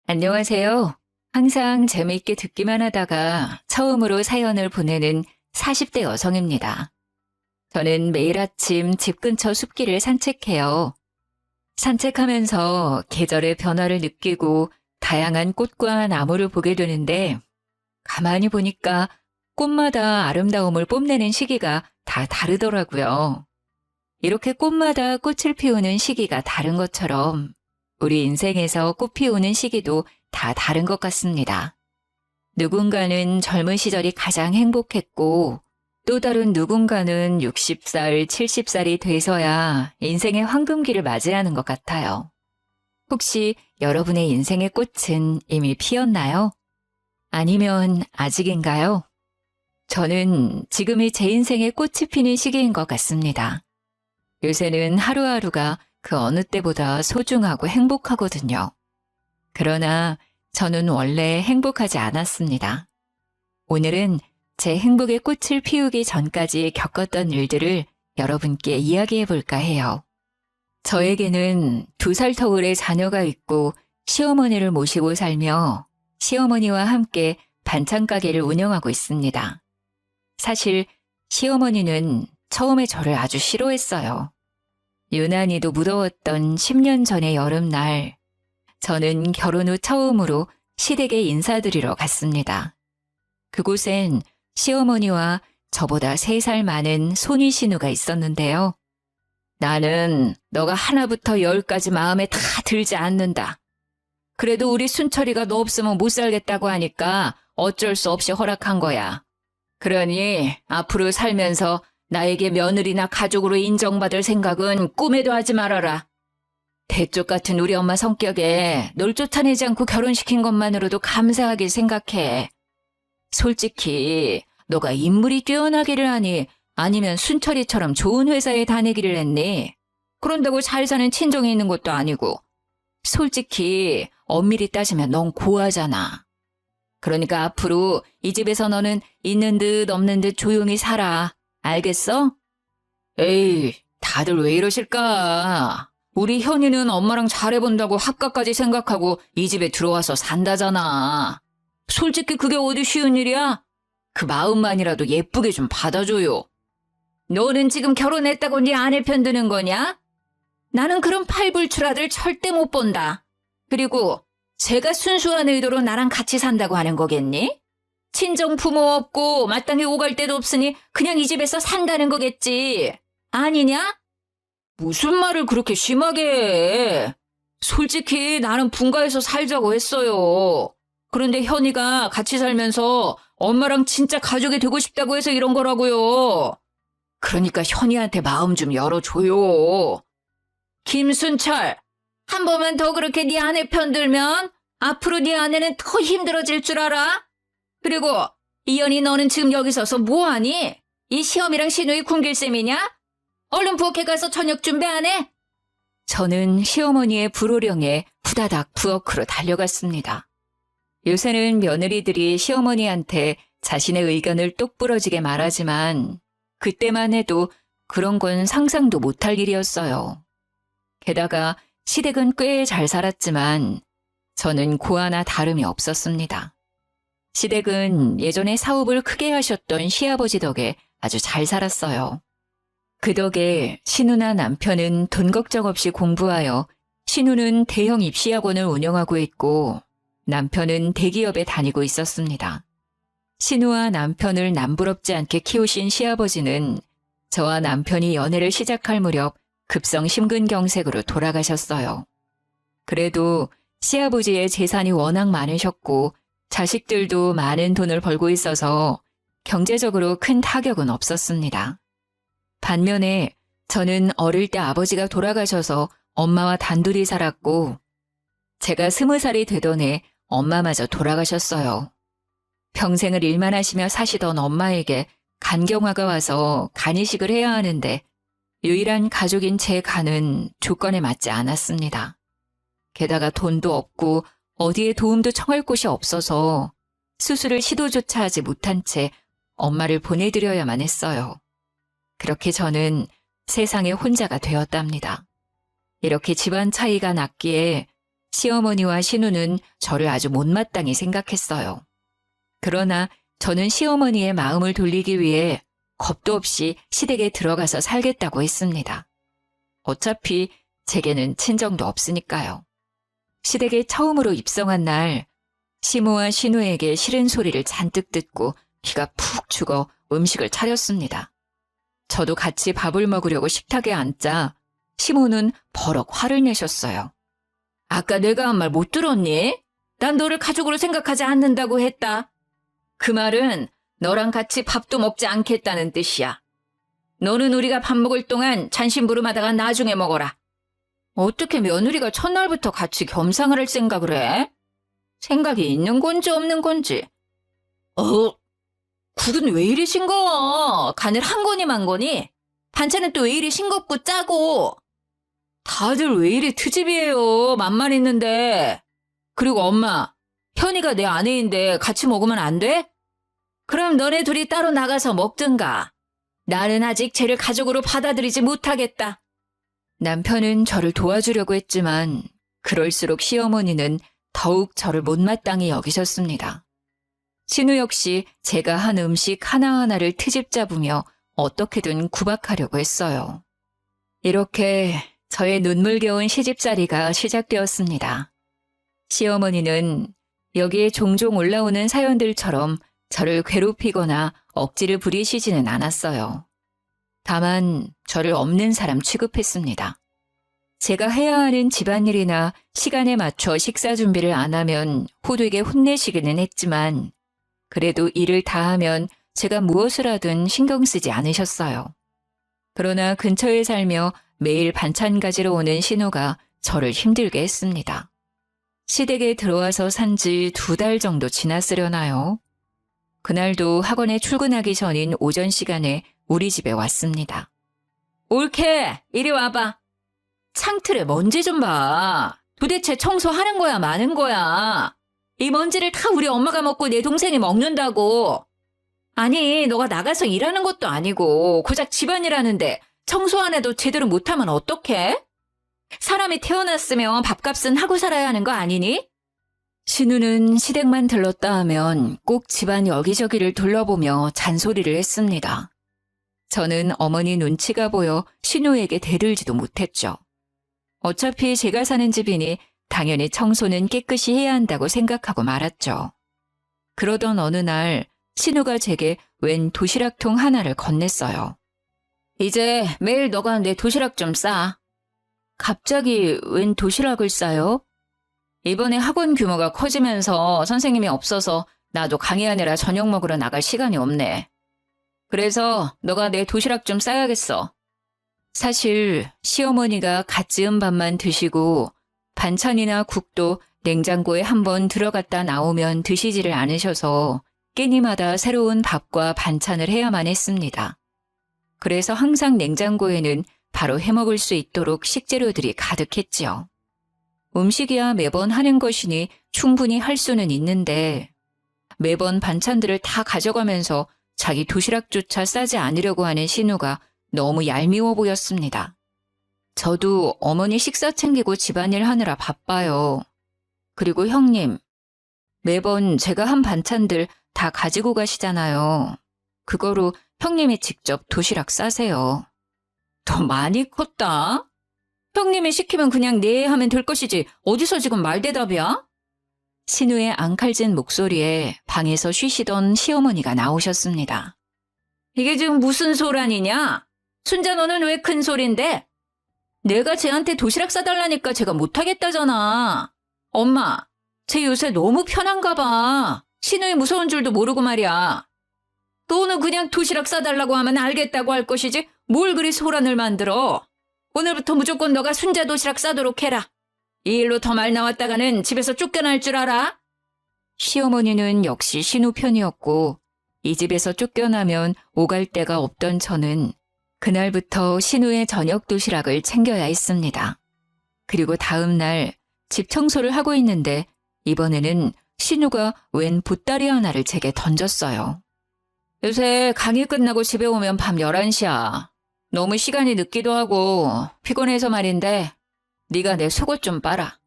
안녕하세요. 항상 재미있게 듣기만 하다가 처음으로 사연을 보내는 40대 여성입니다. 저는 매일 아침 집 근처 숲길을 산책해요. 산책하면서 계절의 변화를 느끼고 다양한 꽃과 나무를 보게 되는데 가만히 보니까 꽃마다 아름다움을 뽐내는 시기가 다 다르더라고요. 이렇게 꽃마다 꽃을 피우는 시기가 다른 것처럼 우리 인생에서 꽃 피우는 시기도 다 다른 것 같습니다. 누군가는 젊은 시절이 가장 행복했고 또 다른 누군가는 60살, 70살이 돼서야 인생의 황금기를 맞이하는 것 같아요. 혹시 여러분의 인생의 꽃은 이미 피었나요? 아니면 아직인가요? 저는 지금이 제 인생의 꽃이 피는 시기인 것 같습니다. 요새는 하루하루가 그 어느 때보다 소중하고 행복하거든요. 그러나 저는 원래 행복하지 않았습니다. 오늘은 제 행복의 꽃을 피우기 전까지 겪었던 일들을 여러분께 이야기해 볼까 해요. 저에게는 2살 터울의 자녀가 있고 시어머니를 모시고 살며 시어머니와 함께 반찬 가게를 운영하고 있습니다. 사실 시어머니는 처음에 저를 아주 싫어했어요. 유난히도 무더웠던 10년 전의 여름날, 저는 결혼 후 처음으로 시댁에 인사드리러 갔습니다. 그곳엔 시어머니와 저보다 3살 많은 손위 신우가 있었는데요. 나는 너가 하나부터 10까지 마음에 다 들지 않는다. 그래도 우리 순철이가 너 없으면 못 살겠다고 하니까 어쩔 수 없이 허락한 거야. 그러니 앞으로 살면서 나에게 며느리나 가족으로 인정받을 생각은 꿈에도 하지 말아라. 대쪽 같은 우리 엄마 성격에 널 쫓아내지 않고 결혼시킨 것만으로도 감사하게 생각해. 솔직히 너가 인물이 뛰어나기를 하니 아니면 순철이처럼 좋은 회사에 다니기를 했니? 그런다고 잘 사는 친정이 있는 것도 아니고. 솔직히 엄밀히 따지면 넌 고아잖아. 그러니까 앞으로 이 집에서 너는 있는 듯 없는 듯 조용히 살아. 알겠어? 에이, 다들 왜 이러실까? 우리 현이는 엄마랑 잘해본다고 학가까지 생각하고 이 집에 들어와서 산다잖아. 솔직히 그게 어디 쉬운 일이야? 그 마음만이라도 예쁘게 좀 받아줘요. 너는 지금 결혼했다고 네 아내 편드는 거냐? 나는 그런 팔불출 아들 절대 못 본다. 그리고 제가 순수한 의도로 나랑 같이 산다고 하는 거겠니? 친정 부모 없고 마땅히 오갈 데도 없으니 그냥 이 집에서 산다는 거겠지. 아니냐? 무슨 말을 그렇게 심하게 해. 솔직히 나는 분가해서 살자고 했어요. 그런데 현이가 같이 살면서 엄마랑 진짜 가족이 되고 싶다고 해서 이런 거라고요. 그러니까 현이한테 마음 좀 열어줘요. 김순철, 한 번만 더 그렇게 네 아내 편들면 앞으로 네 아내는 더 힘들어질 줄 알아? 그리고 이현이 너는 지금 여기 서서 뭐하니? 이 시험이랑 신우이 굶길 셈이냐? 얼른 부엌에 가서 저녁 준비 안 해? 저는 시어머니의 불호령에 후다닥 부엌으로 달려갔습니다. 요새는 며느리들이 시어머니한테 자신의 의견을 똑부러지게 말하지만 그때만 해도 그런 건 상상도 못할 일이었어요. 게다가 시댁은 꽤 잘 살았지만 저는 고아나 다름이 없었습니다. 시댁은 예전에 사업을 크게 하셨던 시아버지 덕에 아주 잘 살았어요. 그 덕에 신우나 남편은 돈 걱정 없이 공부하여 신우는 대형 입시학원을 운영하고 있고 남편은 대기업에 다니고 있었습니다. 신우와 남편을 남부럽지 않게 키우신 시아버지는 저와 남편이 연애를 시작할 무렵 급성 심근경색으로 돌아가셨어요. 그래도 시아버지의 재산이 워낙 많으셨고 자식들도 많은 돈을 벌고 있어서 경제적으로 큰 타격은 없었습니다. 반면에 저는 어릴 때 아버지가 돌아가셔서 엄마와 단둘이 살았고 제가 20살이 되던 해 엄마마저 돌아가셨어요. 평생을 일만 하시며 사시던 엄마에게 간경화가 와서 간이식을 해야 하는데 유일한 가족인 제 간은 조건에 맞지 않았습니다. 게다가 돈도 없고 어디에 도움도 청할 곳이 없어서 수술을 시도조차 하지 못한 채 엄마를 보내드려야만 했어요. 그렇게 저는 세상에 혼자가 되었답니다. 이렇게 집안 차이가 났기에 시어머니와 신우는 저를 아주 못마땅히 생각했어요. 그러나 저는 시어머니의 마음을 돌리기 위해 겁도 없이 시댁에 들어가서 살겠다고 했습니다. 어차피 제게는 친정도 없으니까요. 시댁에 처음으로 입성한 날 시모와 신우에게 싫은 소리를 잔뜩 듣고 기가 푹 죽어 음식을 차렸습니다. 저도 같이 밥을 먹으려고 식탁에 앉자 시모는 버럭 화를 내셨어요. 아까 내가 한 말 못 들었니? 난 너를 가족으로 생각하지 않는다고 했다. 그 말은 너랑 같이 밥도 먹지 않겠다는 뜻이야. 너는 우리가 밥 먹을 동안 잔심부름하다가 나중에 먹어라. 어떻게 며느리가 첫날부터 같이 겸상을 할 생각을 해? 생각이 있는 건지 없는 건지. 국은 왜 이리 싱거워? 간을 한 거니 만 거니? 반찬은 또 왜 이리 싱겁고 짜고? 다들 왜 이리 트집이에요? 맘만 있는데. 그리고 엄마, 현이가 내 아내인데 같이 먹으면 안 돼? 그럼 너네 둘이 따로 나가서 먹든가. 나는 아직 쟤를 가족으로 받아들이지 못하겠다. 남편은 저를 도와주려고 했지만 그럴수록 시어머니는 더욱 저를 못마땅히 여기셨습니다. 신우 역시 제가 한 음식 하나하나를 트집 잡으며 어떻게든 구박하려고 했어요. 이렇게 저의 눈물겨운 시집살이가 시작되었습니다. 시어머니는 여기에 종종 올라오는 사연들처럼 저를 괴롭히거나 억지를 부리시지는 않았어요. 다만 저를 없는 사람 취급했습니다. 제가 해야 하는 집안일이나 시간에 맞춰 식사 준비를 안 하면 호되게 혼내시기는 했지만 그래도 일을 다 하면 제가 무엇을 하든 신경 쓰지 않으셨어요. 그러나 근처에 살며 매일 반찬 가지러 오는 신우가 저를 힘들게 했습니다. 시댁에 들어와서 산 지 2달 정도 지났으려나요? 그날도 학원에 출근하기 전인 오전 시간에 우리 집에 왔습니다. 옳게 이리 와봐. 창틀에 먼지 좀 봐. 도대체 청소하는 거야 마는 거야. 이 먼지를 다 우리 엄마가 먹고 내 동생이 먹는다고. 아니 너가 나가서 일하는 것도 아니고 고작 집안일 하는데 청소 안 해도 제대로 못하면 어떡해? 사람이 태어났으면 밥값은 하고 살아야 하는 거 아니니? 신우는 시댁만 들렀다 하면 꼭 집안 여기저기를 둘러보며 잔소리를 했습니다. 저는 어머니 눈치가 보여 신우에게 대들지도 못했죠. 어차피 제가 사는 집이니 당연히 청소는 깨끗이 해야 한다고 생각하고 말았죠. 그러던 어느 날 신우가 제게 웬 도시락통 하나를 건넸어요. 이제 매일 너가 내 도시락 좀 싸. 갑자기 웬 도시락을 싸요? 이번에 학원 규모가 커지면서 선생님이 없어서 나도 강의하느라 저녁 먹으러 나갈 시간이 없네. 그래서 너가 내 도시락 좀 싸야겠어. 사실 시어머니가 갓 지은 밥만 드시고 반찬이나 국도 냉장고에 한번 들어갔다 나오면 드시지를 않으셔서 끼니마다 새로운 밥과 반찬을 해야만 했습니다. 그래서 항상 냉장고에는 바로 해먹을 수 있도록 식재료들이 가득했지요. 음식이야 매번 하는 것이니 충분히 할 수는 있는데 매번 반찬들을 다 가져가면서 자기 도시락조차 싸지 않으려고 하는 신우가 너무 얄미워 보였습니다. 저도 어머니 식사 챙기고 집안일 하느라 바빠요. 그리고 형님, 매번 제가 한 반찬들 다 가지고 가시잖아요. 그거로 형님이 직접 도시락 싸세요. 더 많이 컸다? 형님이 시키면 그냥 네 하면 될 것이지 어디서 지금 말대답이야? 신우의 앙칼진 목소리에 방에서 쉬시던 시어머니가 나오셨습니다. 이게 지금 무슨 소란이냐? 순자 너는 왜 큰 소린데? 내가 쟤한테 도시락 싸달라니까 제가 못하겠다잖아. 엄마, 쟤 요새 너무 편한가 봐. 신우의 무서운 줄도 모르고 말이야. 너는 그냥 도시락 싸달라고 하면 알겠다고 할 것이지 뭘 그리 소란을 만들어. 오늘부터 무조건 너가 순자 도시락 싸도록 해라. 이 일로 더 말 나왔다가는 집에서 쫓겨날 줄 알아? 시어머니는 역시 신우 편이었고 이 집에서 쫓겨나면 오갈 데가 없던 저는 그날부터 신우의 저녁 도시락을 챙겨야 했습니다. 그리고 다음 날 집 청소를 하고 있는데 이번에는 신우가 웬 보따리 하나를 제게 던졌어요. 요새 강의 끝나고 집에 오면 밤 11시야. 너무 시간이 늦기도 하고 피곤해서 말인데 네가 내 속옷 좀 빨아.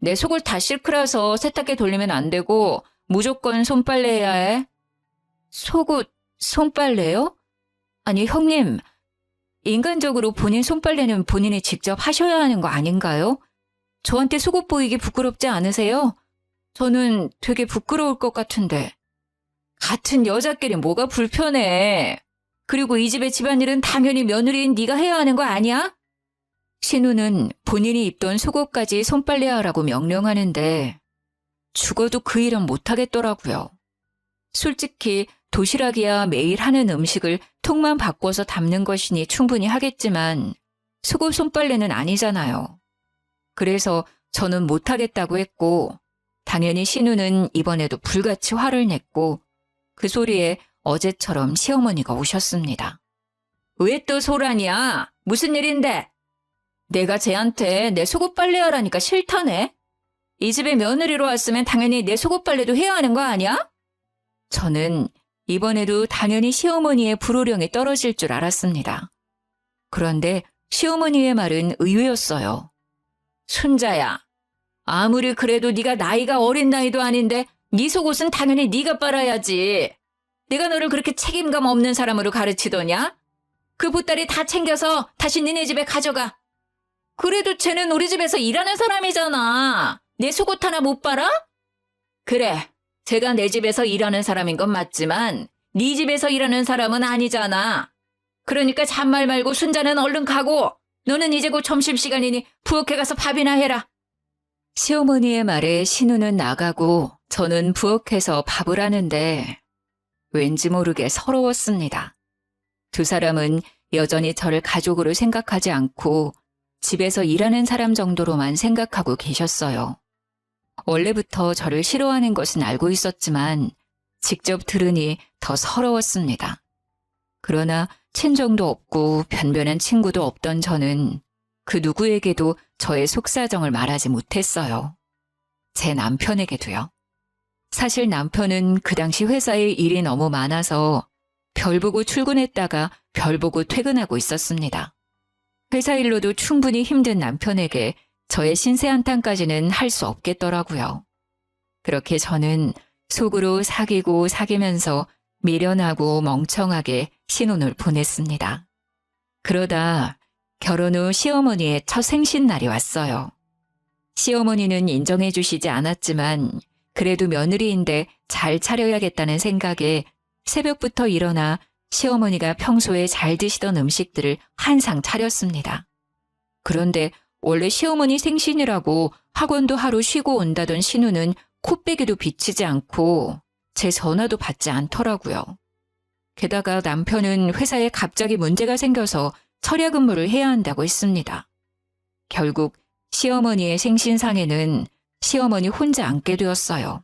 내 속을 다 싣크라서 세탁기 돌리면 안 되고 무조건 손빨래 해야 해. 속옷, 손빨래요? 아니, 형님, 인간적으로 본인 손빨래는 본인이 직접 하셔야 하는 거 아닌가요? 저한테 속옷 보이기 부끄럽지 않으세요? 저는 되게 부끄러울 것 같은데. 같은 여자끼리 뭐가 불편해. 그리고 이 집의 집안일은 당연히 며느리인 네가 해야 하는 거 아니야? 신우는 본인이 입던 속옷까지 손빨래하라고 명령하는데 죽어도 그 일은 못하겠더라고요. 솔직히 도시락이야 매일 하는 음식을 통만 바꿔서 담는 것이니 충분히 하겠지만 속옷 손빨래는 아니잖아요. 그래서 저는 못하겠다고 했고 당연히 신우는 이번에도 불같이 화를 냈고 그 소리에 어제처럼 시어머니가 오셨습니다. 왜 또 소란이야? 무슨 일인데? 내가 쟤한테 내 속옷 빨래하라니까 싫다네? 이 집에 며느리로 왔으면 당연히 내 속옷 빨래도 해야 하는 거 아니야? 저는 이번에도 당연히 시어머니의 불호령이 떨어질 줄 알았습니다. 그런데 시어머니의 말은 의외였어요. 순자야, 아무리 그래도 네가 나이가 어린 나이도 아닌데 네 속옷은 당연히 네가 빨아야지. 내가 너를 그렇게 책임감 없는 사람으로 가르치더냐? 그 보따리 다 챙겨서 다시 니네 집에 가져가. 그래도 쟤는 우리 집에서 일하는 사람이잖아. 내 속옷 하나 못 빨아? 그래, 제가 내 집에서 일하는 사람인 건 맞지만 네 집에서 일하는 사람은 아니잖아. 그러니까 잔말 말고 순자는 얼른 가고 너는 이제 곧 점심시간이니 부엌에 가서 밥이나 해라. 시어머니의 말에 신우는 나가고 저는 부엌에서 밥을 하는데 왠지 모르게 서러웠습니다. 두 사람은 여전히 저를 가족으로 생각하지 않고 집에서 일하는 사람 정도로만 생각하고 계셨어요. 원래부터 저를 싫어하는 것은 알고 있었지만 직접 들으니 더 서러웠습니다. 그러나 친정도 없고 변변한 친구도 없던 저는 그 누구에게도 저의 속사정을 말하지 못했어요. 제 남편에게도요. 사실 남편은 그 당시 회사에 일이 너무 많아서 별 보고 출근했다가 별 보고 퇴근하고 있었습니다. 회사 일로도 충분히 힘든 남편에게 저의 신세 한탄까지는 할 수 없겠더라고요. 그렇게 저는 속으로 사귀고 사귀면서 미련하고 멍청하게 신혼을 보냈습니다. 그러다 결혼 후 시어머니의 첫 생신날이 왔어요. 시어머니는 인정해 주시지 않았지만 그래도 며느리인데 잘 차려야겠다는 생각에 새벽부터 일어나 시어머니가 평소에 잘 드시던 음식들을 한상 차렸습니다. 그런데 원래 시어머니 생신이라고 학원도 하루 쉬고 온다던 신우는 코빼기도 비치지 않고 제 전화도 받지 않더라고요. 게다가 남편은 회사에 갑자기 문제가 생겨서 철야 근무를 해야 한다고 했습니다. 결국 시어머니의 생신상에는 시어머니 혼자 앉게 되었어요.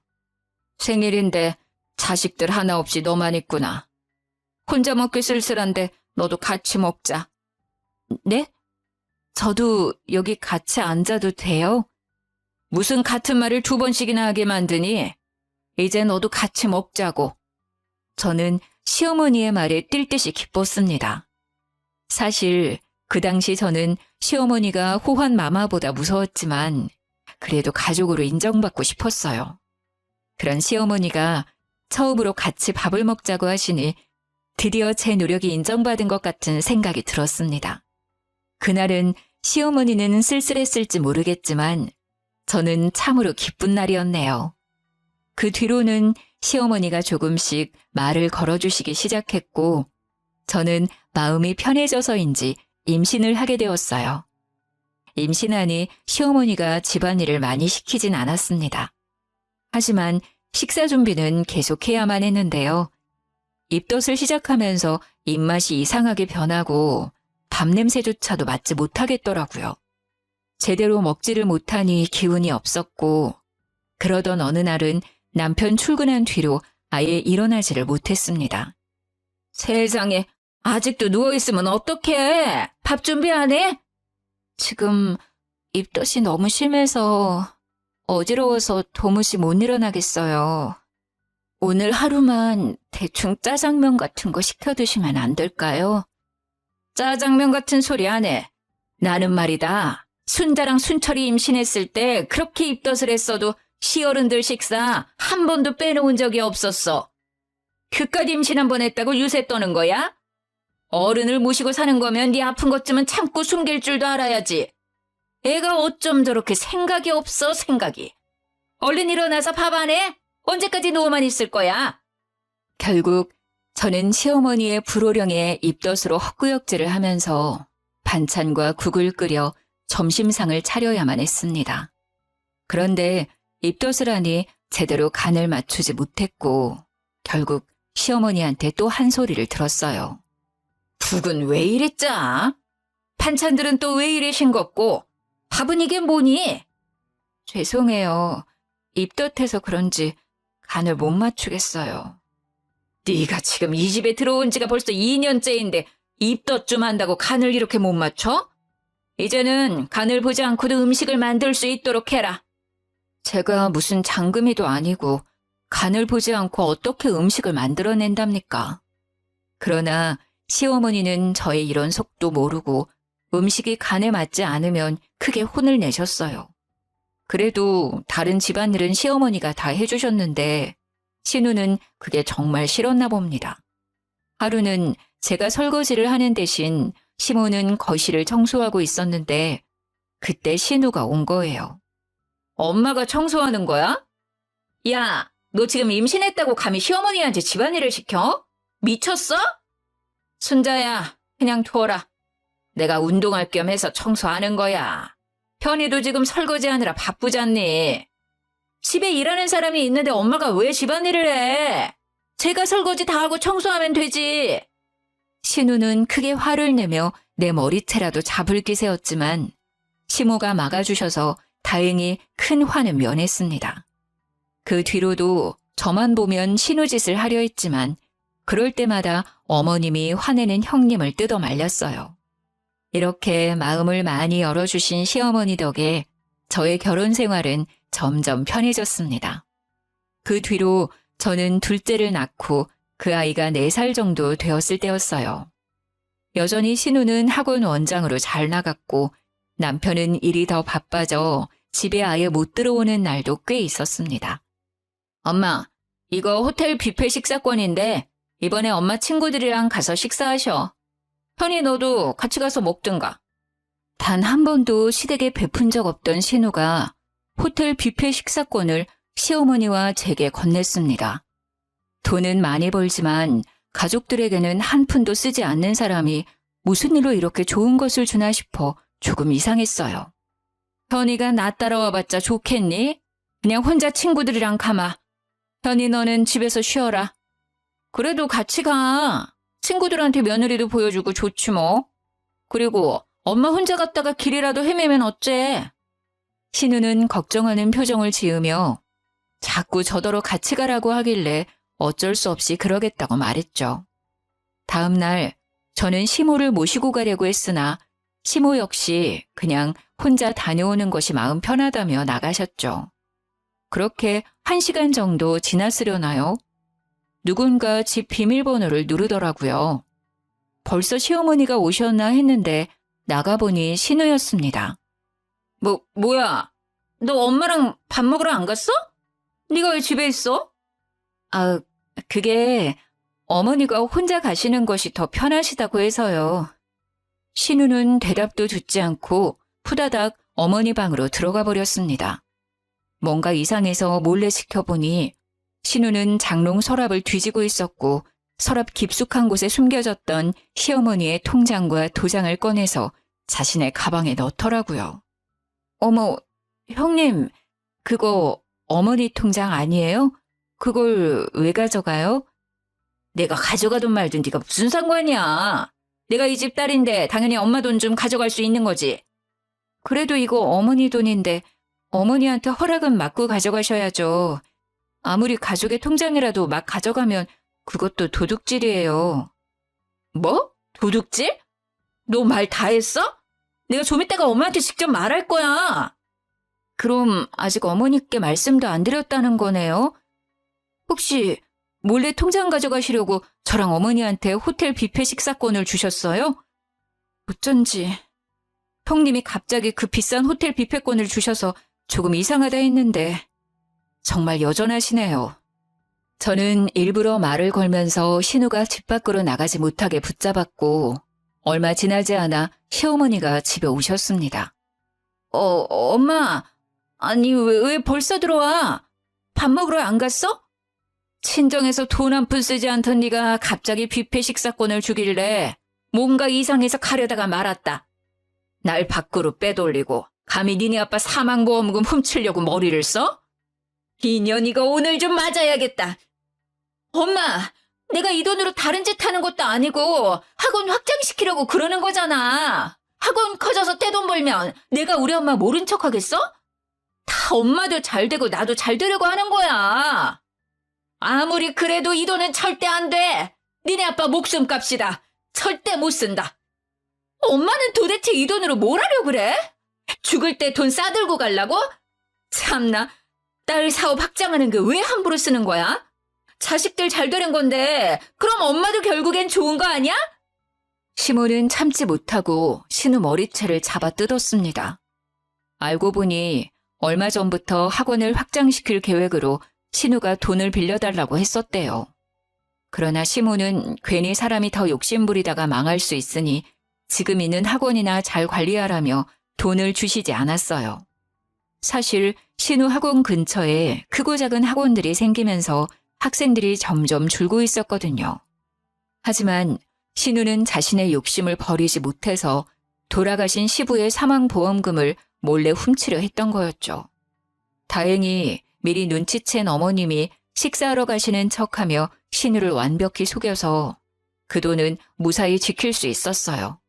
생일인데 자식들 하나 없이 너만 있구나. 혼자 먹기 쓸쓸한데 너도 같이 먹자. 네? 저도 여기 같이 앉아도 돼요? 무슨 같은 말을 두 번씩이나 하게 만드니? 이제 너도 같이 먹자고. 저는 시어머니의 말에 뛸 듯이 기뻤습니다. 사실 그 당시 저는 시어머니가 호환 마마보다 무서웠지만 그래도 가족으로 인정받고 싶었어요. 그런 시어머니가 처음으로 같이 밥을 먹자고 하시니 드디어 제 노력이 인정받은 것 같은 생각이 들었습니다. 그날은 시어머니는 쓸쓸했을지 모르겠지만 저는 참으로 기쁜 날이었네요. 그 뒤로는 시어머니가 조금씩 말을 걸어주시기 시작했고 저는 마음이 편해져서인지 임신을 하게 되었어요. 임신하니 시어머니가 집안일을 많이 시키진 않았습니다. 하지만 식사 준비는 계속해야만 했는데요. 입덧을 시작하면서 입맛이 이상하게 변하고 밥 냄새조차도 맡지 못하겠더라고요. 제대로 먹지를 못하니 기운이 없었고 그러던 어느 날은 남편 출근한 뒤로 아예 일어나지를 못했습니다. 세상에, 아직도 누워있으면 어떡해? 밥 준비 안 해? 지금 입덧이 너무 심해서 어지러워서 도무지 못 일어나겠어요. 오늘 하루만 대충 짜장면 같은 거 시켜 드시면 안 될까요? 짜장면 같은 소리 안 해. 나는 말이다. 순자랑 순철이 임신했을 때 그렇게 입덧을 했어도 시어른들 식사 한 번도 빼놓은 적이 없었어. 그깟 임신 한 번 했다고 유세 떠는 거야? 어른을 모시고 사는 거면 네 아픈 것쯤은 참고 숨길 줄도 알아야지. 애가 어쩜 저렇게 생각이 없어, 생각이. 얼른 일어나서 밥 안 해? 언제까지 누워만 있을 거야? 결국 저는 시어머니의 불호령에 입덧으로 헛구역질을 하면서 반찬과 국을 끓여 점심상을 차려야만 했습니다. 그런데 입덧을 하니 제대로 간을 맞추지 못했고 결국 시어머니한테 또 한 소리를 들었어요. 국은 왜 이래 짜? 반찬들은 또 왜 이래 싱겁고 밥은 이게 뭐니? 죄송해요. 입덧해서 그런지 간을 못 맞추겠어요. 네가 지금 이 집에 들어온 지가 벌써 2년째인데 입덧 좀 한다고 간을 이렇게 못 맞춰? 이제는 간을 보지 않고도 음식을 만들 수 있도록 해라. 제가 무슨 장금이도 아니고 간을 보지 않고 어떻게 음식을 만들어낸답니까? 그러나 시어머니는 저의 이런 속도 모르고 음식이 간에 맞지 않으면 크게 혼을 내셨어요. 그래도 다른 집안일은 시어머니가 다 해주셨는데 신우는 그게 정말 싫었나 봅니다. 하루는 제가 설거지를 하는 대신 시모는 거실을 청소하고 있었는데 그때 신우가 온 거예요. 엄마가 청소하는 거야? 야, 너 지금 임신했다고 감히 시어머니한테 집안일을 시켜? 미쳤어? 순자야, 그냥 두어라. 내가 운동할 겸 해서 청소하는 거야. 편이도 지금 설거지하느라 바쁘잖니. 집에 일하는 사람이 있는데 엄마가 왜 집안일을 해? 제가 설거지 다 하고 청소하면 되지. 신우는 크게 화를 내며 내 머리채라도 잡을 기세였지만 시모가 막아주셔서 다행히 큰 화는 면했습니다. 그 뒤로도 저만 보면 신우짓을 하려 했지만 그럴 때마다 어머님이 화내는 형님을 뜯어 말렸어요. 이렇게 마음을 많이 열어주신 시어머니 덕에 저의 결혼 생활은 점점 편해졌습니다. 그 뒤로 저는 둘째를 낳고 그 아이가 4살 정도 되었을 때였어요. 여전히 신우는 학원 원장으로 잘 나갔고 남편은 일이 더 바빠져 집에 아예 못 들어오는 날도 꽤 있었습니다. 엄마, 이거 호텔 뷔페 식사권인데 이번에 엄마 친구들이랑 가서 식사하셔. 현이 너도 같이 가서 먹든가. 단 한 번도 시댁에 베푼 적 없던 신우가 호텔 뷔페 식사권을 시어머니와 제게 건넸습니다. 돈은 많이 벌지만 가족들에게는 한 푼도 쓰지 않는 사람이 무슨 일로 이렇게 좋은 것을 주나 싶어 조금 이상했어요. 현이가 나 따라와봤자 좋겠니? 그냥 혼자 친구들이랑 가마. 현이 너는 집에서 쉬어라. 그래도 같이 가. 친구들한테 며느리도 보여주고 좋지 뭐. 그리고 엄마 혼자 갔다가 길이라도 헤매면 어째? 신우는 걱정하는 표정을 지으며 자꾸 저더러 같이 가라고 하길래 어쩔 수 없이 그러겠다고 말했죠. 다음 날 저는 시모를 모시고 가려고 했으나 시모 역시 그냥 혼자 다녀오는 것이 마음 편하다며 나가셨죠. 그렇게 1시간 정도 지났으려나요? 누군가 집 비밀번호를 누르더라고요. 벌써 시어머니가 오셨나 했는데 나가보니 신우였습니다. 뭐야? 너 엄마랑 밥 먹으러 안 갔어? 네가 왜 집에 있어? 아, 그게 어머니가 혼자 가시는 것이 더 편하시다고 해서요. 신우는 대답도 듣지 않고 푸다닥 어머니 방으로 들어가 버렸습니다. 뭔가 이상해서 몰래 지켜보니 신우는 장롱 서랍을 뒤지고 있었고 서랍 깊숙한 곳에 숨겨졌던 시어머니의 통장과 도장을 꺼내서 자신의 가방에 넣더라고요. 어머, 형님, 그거 어머니 통장 아니에요? 그걸 왜 가져가요? 내가 가져가든 말든 네가 무슨 상관이야. 내가 이 집 딸인데 당연히 엄마 돈 좀 가져갈 수 있는 거지. 그래도 이거 어머니 돈인데 어머니한테 허락은 받고 가져가셔야죠. 아무리 가족의 통장이라도 막 가져가면 그것도 도둑질이에요. 뭐? 도둑질? 너 말 다 했어? 내가 좀 이따가 엄마한테 직접 말할 거야. 그럼 아직 어머니께 말씀도 안 드렸다는 거네요? 혹시 몰래 통장 가져가시려고 저랑 어머니한테 호텔 뷔페 식사권을 주셨어요? 어쩐지 형님이 갑자기 그 비싼 호텔 뷔페권을 주셔서 조금 이상하다 했는데 정말 여전하시네요. 저는 일부러 말을 걸면서 신우가 집 밖으로 나가지 못하게 붙잡았고 얼마 지나지 않아 시어머니가 집에 오셨습니다. 엄마, 아니 왜 벌써 들어와? 밥 먹으러 안 갔어? 친정에서 돈 한 푼 쓰지 않던 네가 갑자기 뷔페 식사권을 주길래 뭔가 이상해서 가려다가 말았다. 날 밖으로 빼돌리고 감히 니네 아빠 사망보험금 훔치려고 머리를 써? 이 년이가 오늘 좀 맞아야겠다. 엄마, 내가 이 돈으로 다른 짓 하는 것도 아니고 학원 확장시키려고 그러는 거잖아. 학원 커져서 떼돈 벌면 내가 우리 엄마 모른 척 하겠어? 다 엄마도 잘 되고 나도 잘 되려고 하는 거야. 아무리 그래도 이 돈은 절대 안 돼. 니네 아빠 목숨값이다. 절대 못 쓴다. 엄마는 도대체 이 돈으로 뭘 하려고 그래? 죽을 때 돈 싸들고 가려고? 참나, 딸 사업 확장하는 게 왜 함부로 쓰는 거야? 자식들 잘 되는 건데 그럼 엄마도 결국엔 좋은 거 아니야? 시모는 참지 못하고 신우 머리채를 잡아 뜯었습니다. 알고 보니 얼마 전부터 학원을 확장시킬 계획으로 신우가 돈을 빌려달라고 했었대요. 그러나 시모는 괜히 사람이 더 욕심부리다가 망할 수 있으니 지금 있는 학원이나 잘 관리하라며 돈을 주시지 않았어요. 사실 신우 학원 근처에 크고 작은 학원들이 생기면서 학생들이 점점 줄고 있었거든요. 하지만 신우는 자신의 욕심을 버리지 못해서 돌아가신 시부의 사망보험금을 몰래 훔치려 했던 거였죠. 다행히 미리 눈치챈 어머님이 식사하러 가시는 척하며 신우를 완벽히 속여서 그 돈은 무사히 지킬 수 있었어요.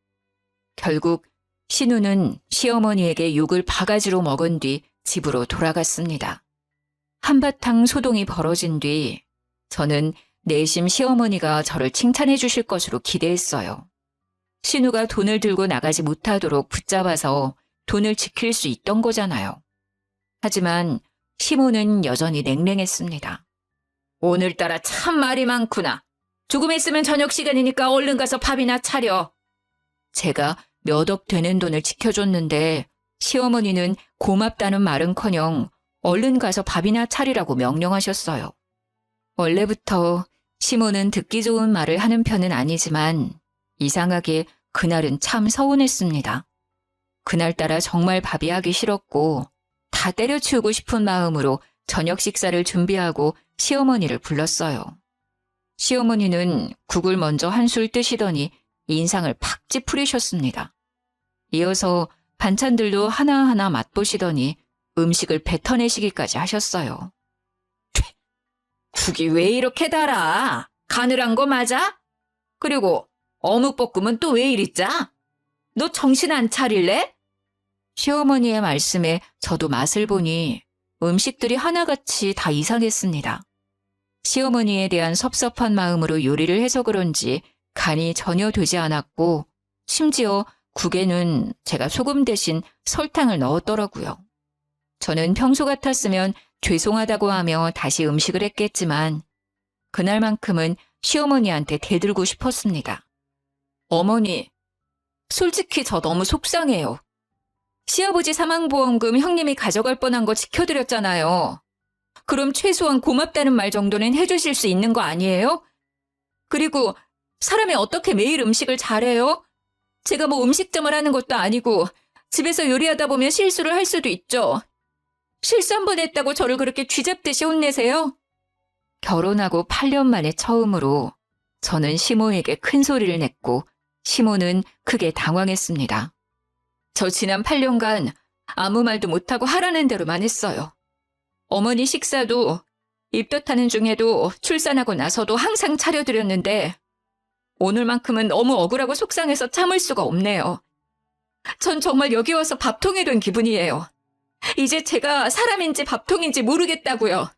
결국 신우는 시어머니에게 욕을 바가지로 먹은 뒤 집으로 돌아갔습니다. 한바탕 소동이 벌어진 뒤 저는 내심 시어머니가 저를 칭찬해 주실 것으로 기대했어요. 신우가 돈을 들고 나가지 못하도록 붙잡아서 돈을 지킬 수 있던 거잖아요. 하지만 시모는 여전히 냉랭했습니다. 오늘따라 참 말이 많구나. 조금 있으면 저녁 시간이니까 얼른 가서 밥이나 차려. 제가 몇 억 되는 돈을 지켜줬는데 시어머니는 고맙다는 말은커녕 얼른 가서 밥이나 차리라고 명령하셨어요. 원래부터 시모는 듣기 좋은 말을 하는 편은 아니지만 이상하게 그날은 참 서운했습니다. 그날따라 정말 밥이 하기 싫었고 다 때려치우고 싶은 마음으로 저녁 식사를 준비하고 시어머니를 불렀어요. 시어머니는 국을 먼저 한술 뜨시더니 인상을 팍 찌푸리셨습니다. 이어서 반찬들도 하나하나 맛보시더니 음식을 뱉어내시기까지 하셨어요. 국이 왜 이렇게 달아? 가늘한 거 맞아? 그리고 어묵볶음은 또 왜 이리 짜? 너 정신 안 차릴래? 시어머니의 말씀에 저도 맛을 보니 음식들이 하나같이 다 이상했습니다. 시어머니에 대한 섭섭한 마음으로 요리를 해서 그런지 간이 전혀 되지 않았고 심지어 국에는 제가 소금 대신 설탕을 넣었더라고요. 저는 평소 같았으면 죄송하다고 하며 다시 음식을 했겠지만 그날만큼은 시어머니한테 대들고 싶었습니다. 어머니, 솔직히 저 너무 속상해요. 시아버지 사망보험금 형님이 가져갈 뻔한 거 지켜드렸잖아요. 그럼 최소한 고맙다는 말 정도는 해주실 수 있는 거 아니에요? 그리고 사람이 어떻게 매일 음식을 잘해요? 제가 뭐 음식점을 하는 것도 아니고 집에서 요리하다 보면 실수를 할 수도 있죠. 실수 한 번 했다고 저를 그렇게 쥐잡듯이 혼내세요? 결혼하고 8년 만에 처음으로 저는 시모에게 큰 소리를 냈고 시모는 크게 당황했습니다. 저 지난 8년간 아무 말도 못하고 하라는 대로만 했어요. 어머니 식사도 입덧하는 중에도 출산하고 나서도 항상 차려드렸는데 오늘만큼은 너무 억울하고 속상해서 참을 수가 없네요. 전 정말 여기 와서 밥통이 된 기분이에요. 이제 제가 사람인지 밥통인지 모르겠다고요.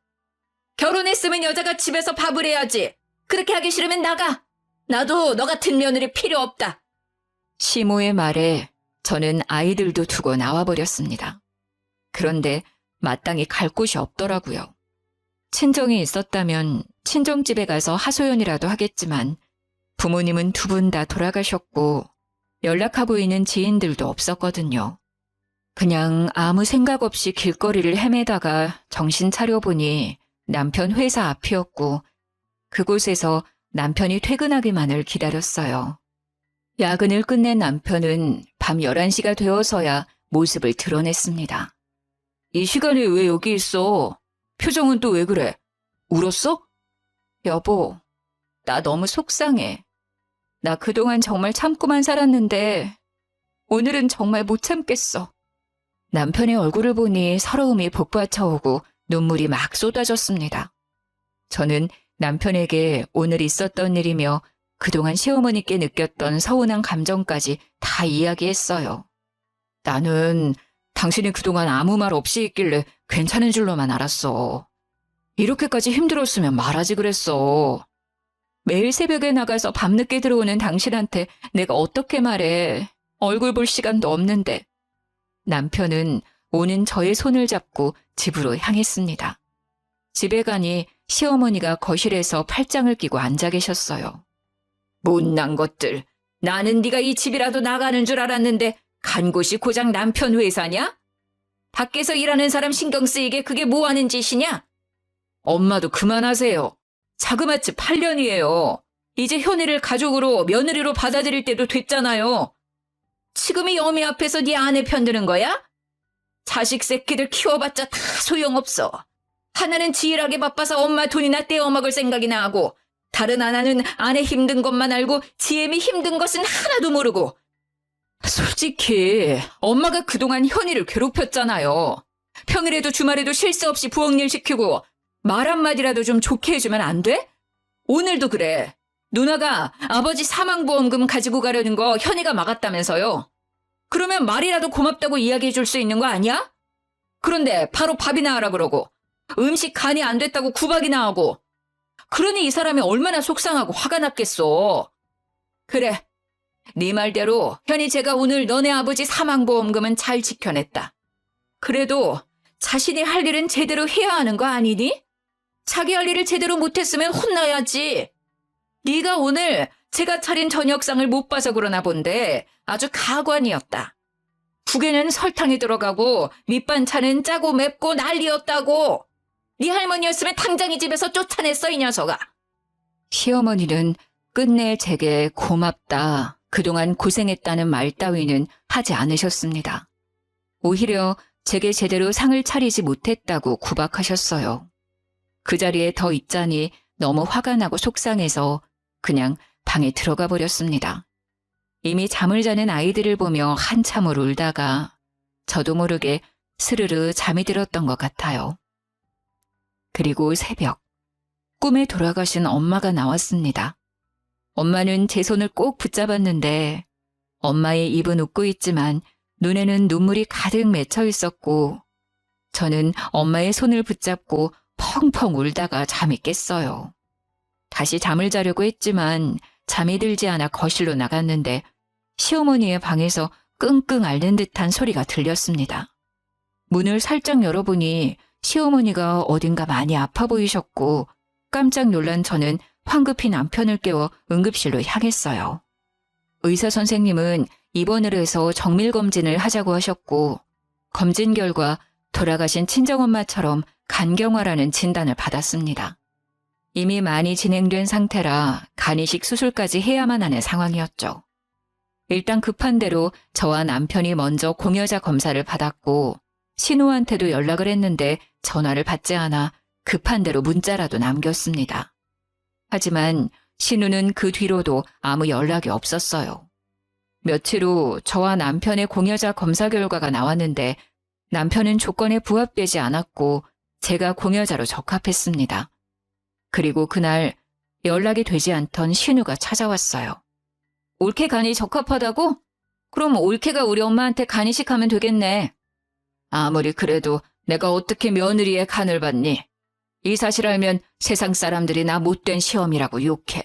결혼했으면 여자가 집에서 밥을 해야지. 그렇게 하기 싫으면 나가. 나도 너 같은 며느리 필요 없다. 시모의 말에 저는 아이들도 두고 나와버렸습니다. 그런데 마땅히 갈 곳이 없더라고요. 친정이 있었다면 친정집에 가서 하소연이라도 하겠지만 부모님은 두 분 다 돌아가셨고 연락하고 있는 지인들도 없었거든요. 그냥 아무 생각 없이 길거리를 헤매다가 정신 차려보니 남편 회사 앞이었고 그곳에서 남편이 퇴근하기만을 기다렸어요. 야근을 끝낸 남편은 밤 11시가 되어서야 모습을 드러냈습니다. 이 시간에 왜 여기 있어? 표정은 또 왜 그래? 울었어? 여보, 나 너무 속상해. 나 그동안 정말 참고만 살았는데 오늘은 정말 못 참겠어. 남편의 얼굴을 보니 서러움이 복받쳐오고 눈물이 막 쏟아졌습니다. 저는 남편에게 오늘 있었던 일이며 그동안 시어머니께 느꼈던 서운한 감정까지 다 이야기했어요. 나는 당신이 그동안 아무 말 없이 있길래 괜찮은 줄로만 알았어. 이렇게까지 힘들었으면 말하지 그랬어. 매일 새벽에 나가서 밤늦게 들어오는 당신한테 내가 어떻게 말해. 얼굴 볼 시간도 없는데. 남편은 오는 저의 손을 잡고 집으로 향했습니다. 집에 가니 시어머니가 거실에서 팔짱을 끼고 앉아 계셨어요. 못난 것들. 나는 네가 이 집이라도 나가는 줄 알았는데 간 곳이 고작 남편 회사냐? 밖에서 일하는 사람 신경 쓰이게 그게 뭐 하는 짓이냐? 엄마도 그만하세요. 자그마치 8년이에요. 이제 현이를 가족으로 며느리로 받아들일 때도 됐잖아요. 지금이 여미 앞에서 네 아내 편드는 거야? 자식 새끼들 키워봤자 다 소용없어. 하나는 지일하게 바빠서 엄마 돈이나 떼어먹을 생각이나 하고 다른 하나는 아내 힘든 것만 알고 지엠이 힘든 것은 하나도 모르고. 솔직히 엄마가 그동안 현이를 괴롭혔잖아요. 평일에도 주말에도 쉴 새 없이 부엌일 시키고 말 한마디라도 좀 좋게 해주면 안 돼? 오늘도 그래. 누나가 아버지 사망보험금 가지고 가려는 거 현이가 막았다면서요. 그러면 말이라도 고맙다고 이야기해 줄 수 있는 거 아니야? 그런데 바로 밥이나 하라 그러고 음식 간이 안 됐다고 구박이나 하고. 그러니 이 사람이 얼마나 속상하고 화가 났겠어. 그래. 네 말대로 현이 제가 오늘 너네 아버지 사망보험금은 잘 지켜냈다. 그래도 자신이 할 일은 제대로 해야 하는 거 아니니? 자기 할 일을 제대로 못했으면 혼나야지. 네가 오늘 제가 차린 저녁상을 못 봐서 그러나 본데 아주 가관이었다. 국에는 설탕이 들어가고 밑반찬은 짜고 맵고 난리였다고. 네 할머니였으면 당장 이 집에서 쫓아냈어, 이 녀석아. 시어머니는 끝내 제게 고맙다, 그동안 고생했다는 말 따위는 하지 않으셨습니다. 오히려 제게 제대로 상을 차리지 못했다고 구박하셨어요. 그 자리에 더 있자니 너무 화가 나고 속상해서 그냥 방에 들어가 버렸습니다. 이미 잠을 자는 아이들을 보며 한참을 울다가 저도 모르게 스르르 잠이 들었던 것 같아요. 그리고 새벽, 꿈에 돌아가신 엄마가 나왔습니다. 엄마는 제 손을 꼭 붙잡았는데 엄마의 입은 웃고 있지만 눈에는 눈물이 가득 맺혀 있었고 저는 엄마의 손을 붙잡고 펑펑 울다가 잠이 깼어요. 다시 잠을 자려고 했지만 잠이 들지 않아 거실로 나갔는데 시어머니의 방에서 끙끙 앓는 듯한 소리가 들렸습니다. 문을 살짝 열어보니 시어머니가 어딘가 많이 아파 보이셨고 깜짝 놀란 저는 황급히 남편을 깨워 응급실로 향했어요. 의사 선생님은 입원을 해서 정밀검진을 하자고 하셨고 검진 결과 돌아가신 친정엄마처럼 간경화라는 진단을 받았습니다. 이미 많이 진행된 상태라 간이식 수술까지 해야만 하는 상황이었죠. 일단 급한 대로 저와 남편이 먼저 공여자 검사를 받았고 신우한테도 연락을 했는데 전화를 받지 않아 급한 대로 문자라도 남겼습니다. 하지만 신우는 그 뒤로도 아무 연락이 없었어요. 며칠 후 저와 남편의 공여자 검사 결과가 나왔는데 남편은 조건에 부합되지 않았고 제가 공여자로 적합했습니다. 그리고 그날 연락이 되지 않던 신우가 찾아왔어요. 올케 간이 적합하다고? 그럼 올케가 우리 엄마한테 간이식하면 되겠네. 아무리 그래도 내가 어떻게 며느리의 간을 받니? 이 사실 알면 세상 사람들이 나 못된 시험이라고 욕해.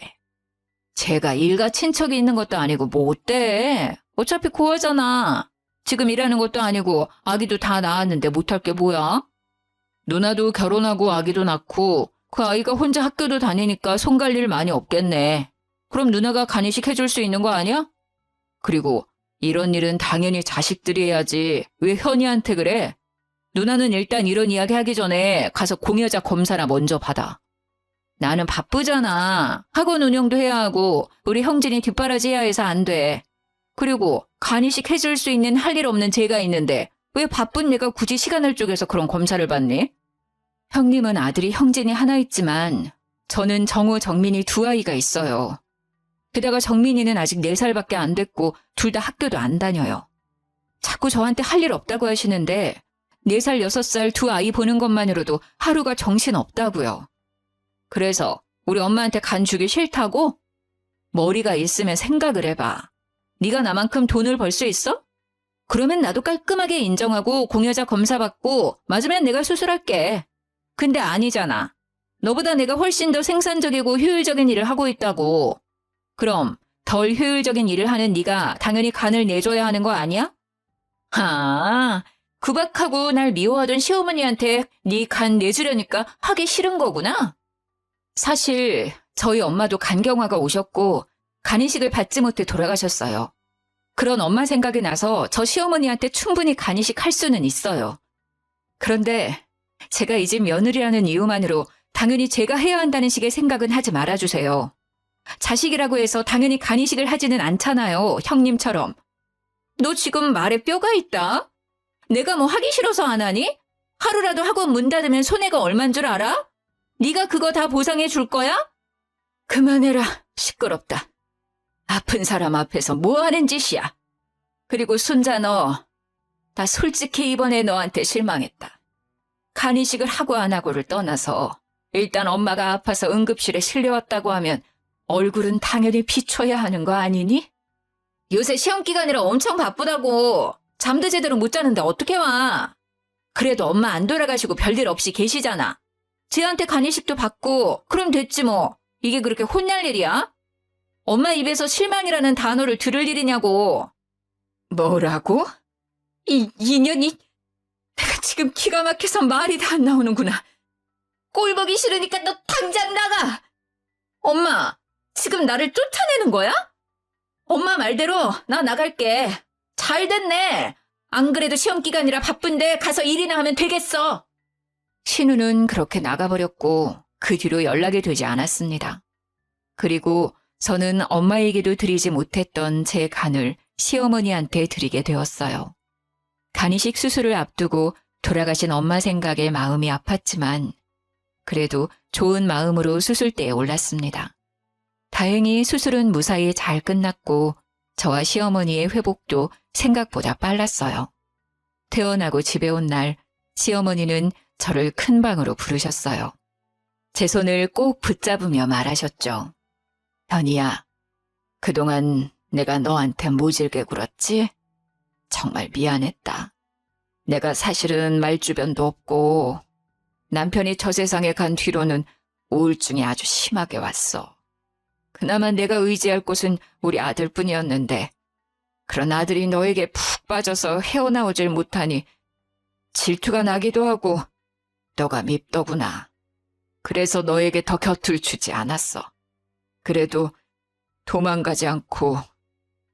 제가 일가 친척이 있는 것도 아니고 뭐 어때? 어차피 고아잖아. 지금 일하는 것도 아니고 아기도 다 낳았는데 못할 게 뭐야? 누나도 결혼하고 아기도 낳고 그 아이가 혼자 학교도 다니니까 손 갈 일 많이 없겠네. 그럼 누나가 간이식 해줄 수 있는 거 아니야? 그리고 이런 일은 당연히 자식들이 해야지. 왜 현이한테 그래? 누나는 일단 이런 이야기 하기 전에 가서 공여자 검사나 먼저 받아. 나는 바쁘잖아. 학원 운영도 해야 하고 우리 형진이 뒷바라지 해야 해서 안 돼. 그리고 간이식 해줄 수 있는 할 일 없는 제가 있는데 왜 바쁜 내가 굳이 시간을 쪼개서 그런 검사를 받니? 형님은 아들이 형진이 하나 있지만 저는 정우, 정민이 두 아이가 있어요. 게다가 정민이는 아직 4살밖에 안 됐고 둘 다 학교도 안 다녀요. 자꾸 저한테 할 일 없다고 하시는데 4살, 6살 두 아이 보는 것만으로도 하루가 정신없다고요. 그래서 우리 엄마한테 간 주기 싫다고? 머리가 있으면 생각을 해봐. 네가 나만큼 돈을 벌 수 있어? 그러면 나도 깔끔하게 인정하고 공여자 검사 받고 맞으면 내가 수술할게. 근데 아니잖아. 너보다 내가 훨씬 더 생산적이고 효율적인 일을 하고 있다고. 그럼 덜 효율적인 일을 하는 네가 당연히 간을 내줘야 하는 거 아니야? 아, 구박하고 날 미워하던 시어머니한테 네 간 내주려니까 하기 싫은 거구나. 사실 저희 엄마도 간경화가 오셨고 간이식을 받지 못해 돌아가셨어요. 그런 엄마 생각이 나서 저 시어머니한테 충분히 간이식 할 수는 있어요. 그런데 제가 이 집 며느리라는 이유만으로 당연히 제가 해야 한다는 식의 생각은 하지 말아주세요. 자식이라고 해서 당연히 간이식을 하지는 않잖아요, 형님처럼. 너 지금 말에 뼈가 있다? 내가 뭐 하기 싫어서 안 하니? 하루라도 학원 문 닫으면 손해가 얼만 줄 알아? 네가 그거 다 보상해 줄 거야? 그만해라, 시끄럽다. 아픈 사람 앞에서 뭐 하는 짓이야? 그리고 순자 너, 나 솔직히 이번에 너한테 실망했다. 간이식을 하고 안 하고를 떠나서 일단 엄마가 아파서 응급실에 실려왔다고 하면 얼굴은 당연히 비춰야 하는 거 아니니? 요새 시험 기간이라 엄청 바쁘다고. 잠도 제대로 못 자는데 어떻게 와? 그래도 엄마 안 돌아가시고 별일 없이 계시잖아. 쟤한테 간이식도 받고 그럼 됐지 뭐. 이게 그렇게 혼날 일이야? 엄마 입에서 실망이라는 단어를 들을 일이냐고. 뭐라고? 이 인연이... 내가 지금 기가 막혀서 말이 다 안 나오는구나. 꼴 보기 싫으니까 너 당장 나가! 엄마, 지금 나를 쫓아내는 거야? 엄마 말대로 나 나갈게. 잘 됐네. 안 그래도 시험 기간이라 바쁜데 가서 일이나 하면 되겠어. 신우는 그렇게 나가버렸고 그 뒤로 연락이 되지 않았습니다. 그리고 저는 엄마에게도 드리지 못했던 제 간을 시어머니한테 드리게 되었어요. 간이식 수술을 앞두고 돌아가신 엄마 생각에 마음이 아팠지만 그래도 좋은 마음으로 수술대에 올랐습니다. 다행히 수술은 무사히 잘 끝났고 저와 시어머니의 회복도 생각보다 빨랐어요. 퇴원하고 집에 온 날 시어머니는 저를 큰 방으로 부르셨어요. 제 손을 꼭 붙잡으며 말하셨죠. 현이야, 그동안 내가 너한테 모질게 굴었지? 정말 미안했다. 내가 사실은 말주변도 없고 남편이 저 세상에 간 뒤로는 우울증이 아주 심하게 왔어. 그나마 내가 의지할 곳은 우리 아들뿐이었는데 그런 아들이 너에게 푹 빠져서 헤어나오질 못하니 질투가 나기도 하고 너가 밉더구나. 그래서 너에게 더 곁을 주지 않았어. 그래도 도망가지 않고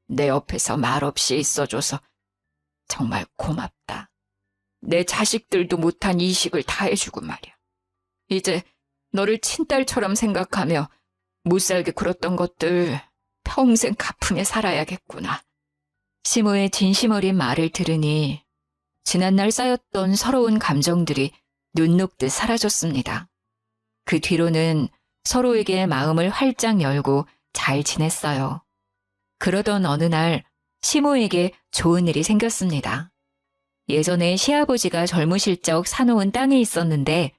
내 옆에서 말없이 있어줘서 정말 고맙다. 내 자식들도 못한 이식을 다 해주고 말이야. 이제 너를 친딸처럼 생각하며 못살게 굴었던 것들 평생 갚으며 살아야겠구나. 시모의 진심 어린 말을 들으니 지난날 쌓였던 서러운 감정들이 눈 녹듯 사라졌습니다. 그 뒤로는 서로에게 마음을 활짝 열고 잘 지냈어요. 그러던 어느 날 시모에게 좋은 일이 생겼습니다. 예전에 시아버지가 젊으실 적 사놓은 땅이 있었는데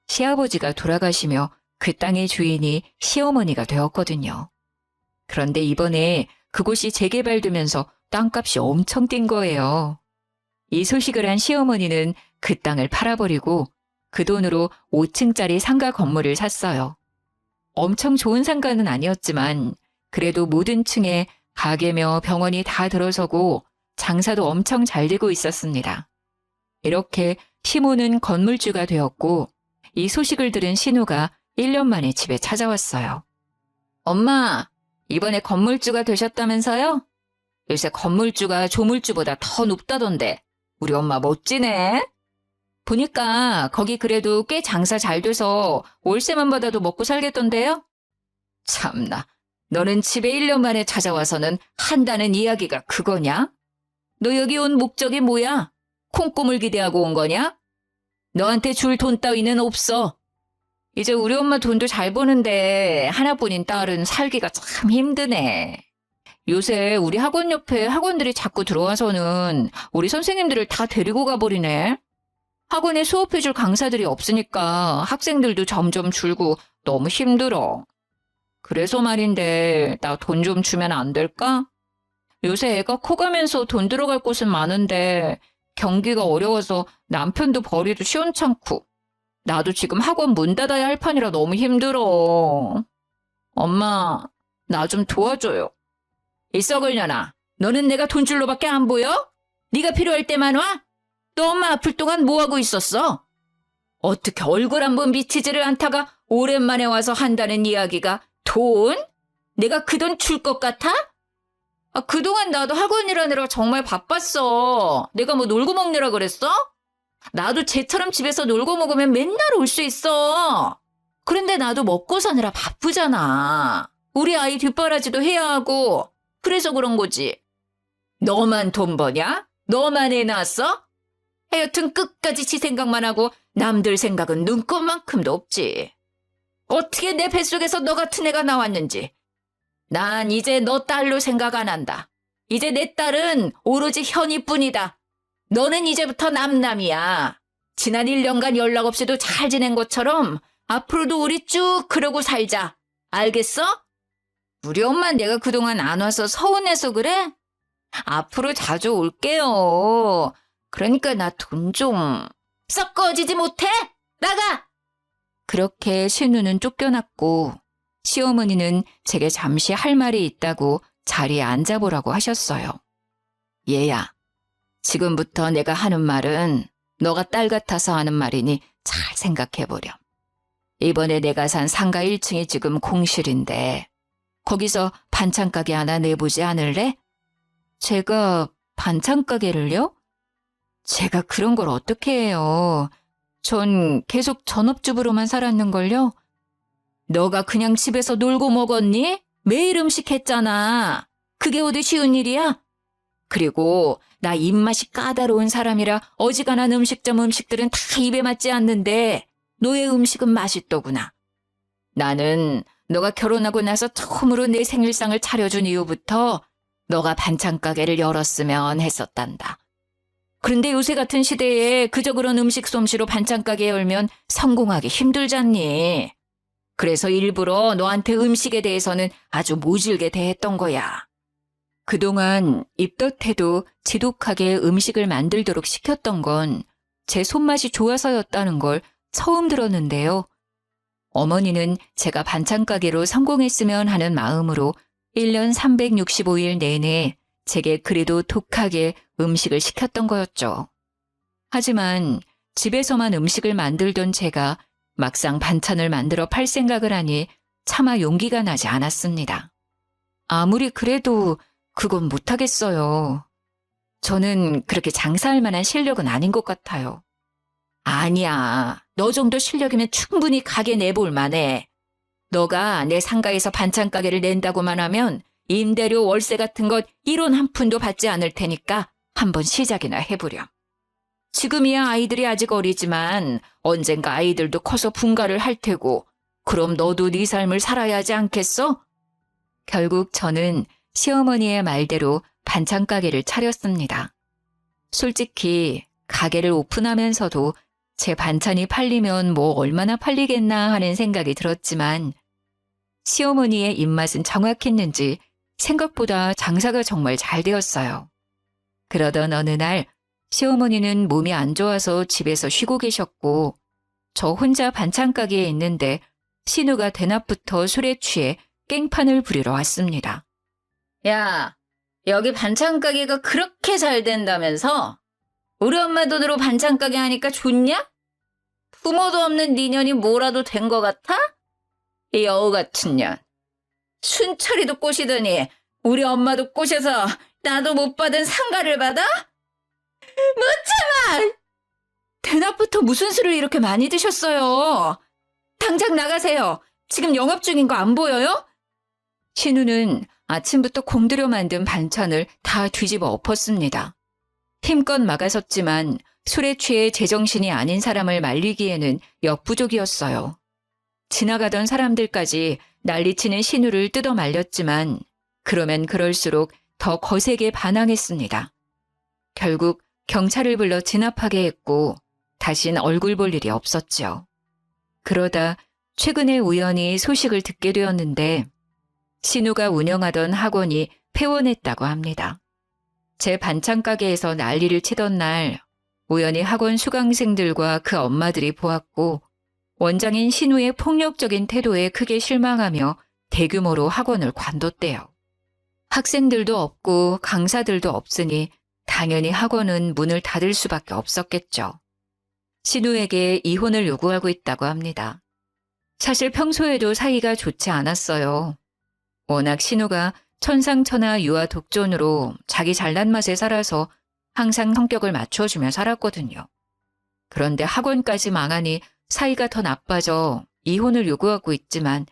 시아버지가 돌아가시며 그 땅의 주인이 시어머니가 되었거든요. 그런데 이번에 그곳이 재개발되면서 땅값이 엄청 뛴 거예요. 이 소식을 한 시어머니는 그 땅을 팔아버리고 그 돈으로 5층짜리 상가 건물을 샀어요. 엄청 좋은 상가는 아니었지만 그래도 모든 층에 가게며 병원이 다 들어서고 장사도 엄청 잘 되고 있었습니다. 이렇게 시모는 건물주가 되었고 이 소식을 들은 신우가 1년 만에 집에 찾아왔어요. 엄마, 이번에 건물주가 되셨다면서요? 요새 건물주가 조물주보다 더 높다던데. 우리 엄마 멋지네. 보니까 거기 그래도 꽤 장사 잘 돼서 월세만 받아도 먹고 살겠던데요? 참나, 너는 집에 1년 만에 찾아와서는 한다는 이야기가 그거냐? 너 여기 온 목적이 뭐야? 콩고물 기대하고 온 거냐? 너한테 줄 돈 따위는 없어. 이제 우리 엄마 돈도 잘 버는데 하나뿐인 딸은 살기가 참 힘드네. 요새 우리 학원 옆에 학원들이 자꾸 들어와서는 우리 선생님들을 다 데리고 가버리네. 학원에 수업해줄 강사들이 없으니까 학생들도 점점 줄고 너무 힘들어. 그래서 말인데 나 돈 좀 주면 안 될까? 요새 애가 커가면서 돈 들어갈 곳은 많은데 경기가 어려워서 남편도 벌이도 시원찮고 나도 지금 학원 문 닫아야 할 판이라 너무 힘들어. 엄마, 나 좀 도와줘요. 이 썩을년아, 너는 내가 돈 줄 로밖에 안 보여? 네가 필요할 때만 와? 너 엄마 아플 동안 뭐하고 있었어? 어떻게 얼굴 한번 비치지를 않다가 오랜만에 와서 한다는 이야기가 돈? 내가 그 돈 줄 것 같아? 그동안 나도 학원 일하느라 정말 바빴어. 내가 뭐 놀고 먹느라 그랬어? 나도 쟤처럼 집에서 놀고 먹으면 맨날 올 수 있어. 그런데 나도 먹고 사느라 바쁘잖아. 우리 아이 뒷바라지도 해야 하고. 그래서 그런 거지. 너만 돈 버냐? 너만 애 낳았어? 하여튼 끝까지 지 생각만 하고 남들 생각은 눈꼽만큼도 없지. 어떻게 내 뱃속에서 너 같은 애가 나왔는지. 난 이제 너 딸로 생각 안 한다. 이제 내 딸은 오로지 현이뿐이다. 너는 이제부터 남남이야. 지난 1년간 연락 없이도 잘 지낸 것처럼 앞으로도 우리 쭉 그러고 살자. 알겠어? 우리 엄마 내가 그동안 안 와서 서운해서 그래? 앞으로 자주 올게요. 그러니까 나 돈 좀. 썩 꺼지지 못해? 나가! 그렇게 신우는 쫓겨났고 시어머니는 제게 잠시 할 말이 있다고 자리에 앉아보라고 하셨어요. 얘야, 지금부터 내가 하는 말은 너가 딸 같아서 하는 말이니 잘 생각해보렴. 이번에 내가 산 상가 1층이 지금 공실인데 거기서 반찬 가게 하나 내보지 않을래? 제가 반찬 가게를요? 제가 그런 걸 어떻게 해요? 전 계속 전업주부로만 살았는걸요? 너가 그냥 집에서 놀고 먹었니? 매일 음식 했잖아. 그게 어디 쉬운 일이야? 그리고 나 입맛이 까다로운 사람이라 어지간한 음식점 음식들은 다 입에 맞지 않는데 너의 음식은 맛있더구나. 나는 너가 결혼하고 나서 처음으로 내 생일상을 차려준 이후부터 너가 반찬 가게를 열었으면 했었단다. 그런데 요새 같은 시대에 그저 그런 음식 솜씨로 반찬 가게 열면 성공하기 힘들잖니. 그래서 일부러 너한테 음식에 대해서는 아주 모질게 대했던 거야. 그동안 입덧해도 지독하게 음식을 만들도록 시켰던 건 제 손맛이 좋아서였다는 걸 처음 들었는데요. 어머니는 제가 반찬 가게로 성공했으면 하는 마음으로 1년 365일 내내 제게 그래도 독하게 음식을 시켰던 거였죠. 하지만 집에서만 음식을 만들던 제가 막상 반찬을 만들어 팔 생각을 하니 차마 용기가 나지 않았습니다. 아무리 그래도 그건 못하겠어요. 저는 그렇게 장사할 만한 실력은 아닌 것 같아요. 아니야. 너 정도 실력이면 충분히 가게 내볼 만해. 너가 내 상가에서 반찬 가게를 낸다고만 하면 임대료 월세 같은 것 1원 한 푼도 받지 않을 테니까 한번 시작이나 해보렴. 지금이야 아이들이 아직 어리지만 언젠가 아이들도 커서 분가를 할 테고 그럼 너도 네 삶을 살아야 하지 않겠어? 결국 저는 시어머니의 말대로 반찬 가게를 차렸습니다. 솔직히 가게를 오픈하면서도 제 반찬이 팔리면 뭐 얼마나 팔리겠나 하는 생각이 들었지만 시어머니의 입맛은 정확했는지 생각보다 장사가 정말 잘 되었어요. 그러던 어느 날 시어머니는 몸이 안 좋아서 집에서 쉬고 계셨고 저 혼자 반찬 가게에 있는데 신우가 대낮부터 술에 취해 깽판을 부리러 왔습니다. 야, 여기 반찬 가게가 그렇게 잘 된다면서? 우리 엄마 돈으로 반찬 가게 하니까 좋냐? 부모도 없는 네 년이 뭐라도 된 것 같아? 이 여우 같은 년. 순철이도 꼬시더니 우리 엄마도 꼬셔서 나도 못 받은 상가를 받아? 못 참아! 대낮부터 무슨 술을 이렇게 많이 드셨어요? 당장 나가세요. 지금 영업 중인 거 안 보여요? 신우는 아침부터 공들여 만든 반찬을 다 뒤집어 엎었습니다. 힘껏 막아섰지만 술에 취해 제정신이 아닌 사람을 말리기에는 역부족이었어요. 지나가던 사람들까지 난리치는 신우를 뜯어 말렸지만 그러면 그럴수록 더 거세게 반항했습니다. 결국 경찰을 불러 진압하게 했고 다신 얼굴 볼 일이 없었죠. 그러다 최근에 우연히 소식을 듣게 되었는데 신우가 운영하던 학원이 폐원했다고 합니다. 제 반찬 가게에서 난리를 치던 날 우연히 학원 수강생들과 그 엄마들이 보았고 원장인 신우의 폭력적인 태도에 크게 실망하며 대규모로 학원을 관뒀대요. 학생들도 없고 강사들도 없으니 당연히 학원은 문을 닫을 수밖에 없었겠죠. 신우에게 이혼을 요구하고 있다고 합니다. 사실 평소에도 사이가 좋지 않았어요. 워낙 신우가 천상천하 유아 독존으로 자기 잘난 맛에 살아서 항상 성격을 맞춰주며 살았거든요. 그런데 학원까지 망하니 사이가 더 나빠져 이혼을 요구하고 있지만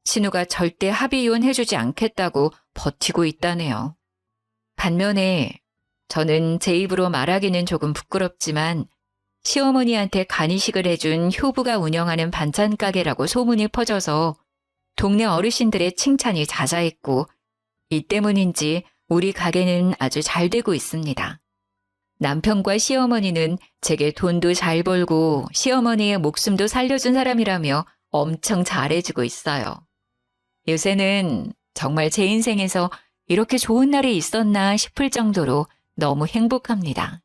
신우가 절대 합의 이혼해주지 않겠다고 버티고 있다네요. 반면에 저는 제 입으로 말하기는 조금 부끄럽지만 시어머니한테 간이식을 해준 효부가 운영하는 반찬 가게라고 소문이 퍼져서 동네 어르신들의 칭찬이 자자했고 이 때문인지 우리 가게는 아주 잘 되고 있습니다. 남편과 시어머니는 제게 돈도 잘 벌고 시어머니의 목숨도 살려준 사람이라며 엄청 잘해주고 있어요. 요새는 정말 제 인생에서 이렇게 좋은 날이 있었나 싶을 정도로 너무 행복합니다.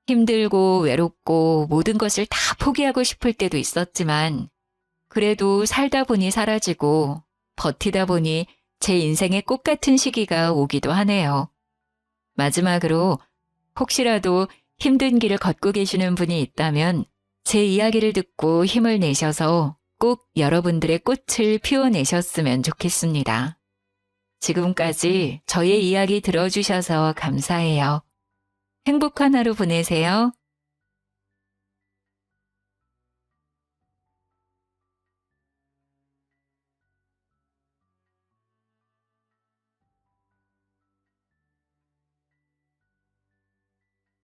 힘들고 외롭고 모든 것을 다 포기하고 싶을 때도 있었지만 그래도 살다 보니 사라지고 버티다 보니 제 인생의 꽃 같은 시기가 오기도 하네요. 마지막으로 혹시라도 힘든 길을 걷고 계시는 분이 있다면 제 이야기를 듣고 힘을 내셔서 꼭 여러분들의 꽃을 피워내셨으면 좋겠습니다. 지금까지 저의 이야기 들어주셔서 감사해요. 행복한 하루 보내세요.